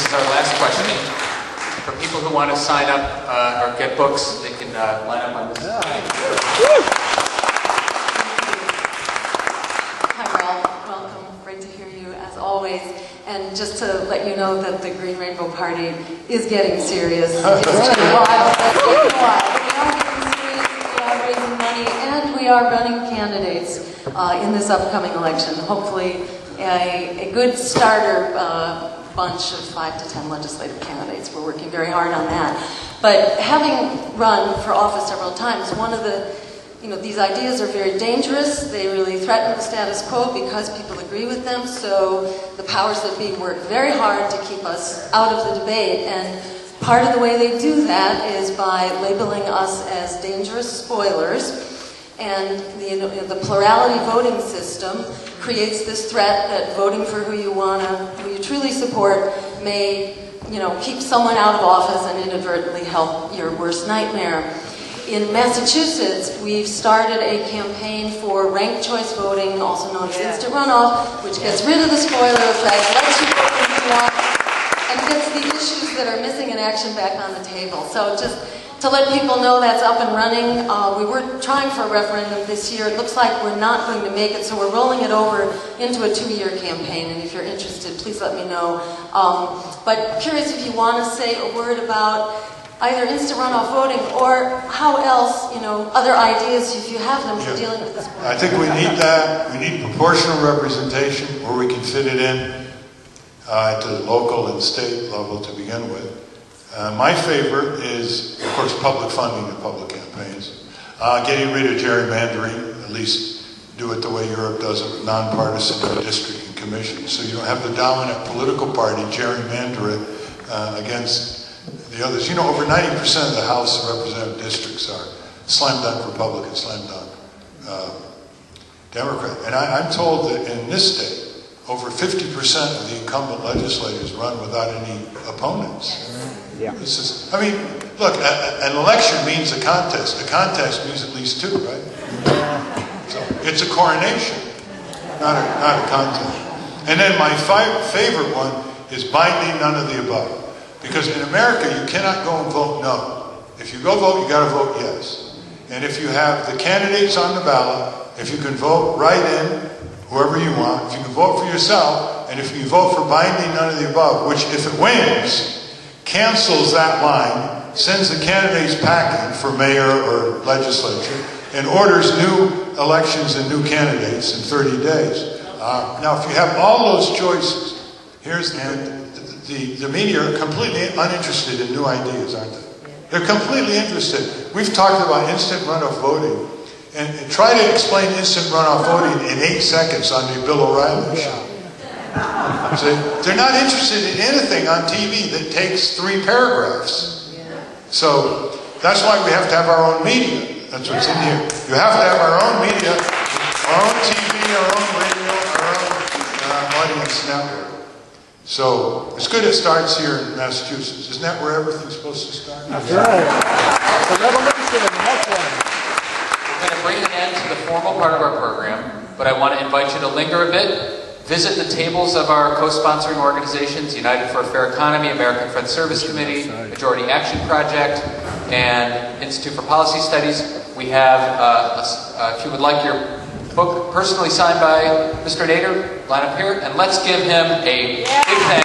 this is our last question. For people who want to sign up or get books, they can line up on this. Hi, Ralph. Welcome. Great to hear you, as always. And just to let you know that the Green Rainbow Party is getting serious. It's been a while, but it's been a while. We are getting serious, we are raising money, and we are running candidates in this upcoming election. Hopefully, a good starter bunch of 5 to 10 legislative candidates. We're working very hard on that. But having run for office several times, one of the, these ideas are very dangerous. They really threaten the status quo because people agree with them. So the powers that be work very hard to keep us out of the debate. And part of the way they do that is by labeling us as dangerous spoilers. And the plurality voting system creates this threat that voting for who you truly support may, keep someone out of office and inadvertently help your worst nightmare. In Massachusetts, we've started a campaign for ranked choice voting, also known as instant runoff, which gets rid of the spoiler effect, lets you vote who you want, and gets the issues that are missing in action back on the table. So just to let people know that's up and running, we were trying for a referendum this year. It looks like we're not going to make it, so we're rolling it over into a 2-year campaign. And if you're interested, please let me know. But curious if you want to say a word about either instant runoff voting or how else, other ideas, if you have them, for dealing with this problem. I think we need that. We need proportional representation where we can fit it in at the local and state level to begin with. My favorite is, of course, public funding of public campaigns. Getting rid of gerrymandering, at least do it the way Europe does it, nonpartisan district and commission. So you don't have the dominant political party gerrymander it against the others. Over 90% of the House of Representative districts are slam dunk Republican, slam dunk Democrat. And I'm told that in this state, over 50% of the incumbent legislators run without any opponents. Yeah. Look, an election means a contest. A contest means at least 2, right? So it's a coronation, not a contest. And then my favorite one is binding none of the above. Because in America, you cannot go and vote no. If you go vote, you got to vote yes. And if you have the candidates on the ballot, if you can vote right in whoever you want, if you can vote for yourself, and if you vote for binding none of the above, which if it wins, cancels that line, sends the candidates packing for mayor or legislature, and orders new elections and new candidates in 30 days. Now, if you have all those choices, the media are completely uninterested in new ideas, aren't they? They're completely interested. We've talked about instant runoff voting, and try to explain instant runoff voting in 8 seconds on the Bill O'Reilly show. See, they're not interested in anything on TV that takes 3 paragraphs. So that's why we have to have our own media. That's what's in here. You have to have our own media, our own TV, our own radio, our own audience network. So it's good it starts here in Massachusetts. Isn't that where everything's supposed to start? That's right. The revolution, that's one. We're going to bring an end to the formal part of our program, but I want to invite you to linger a bit. Visit the tables of our co-sponsoring organizations, United for a Fair Economy, American Friends Service Committee, Majority Action Project, and Institute for Policy Studies. We have, if you would like your book personally signed by Mr. Nader, line up here, and let's give him a big thank you.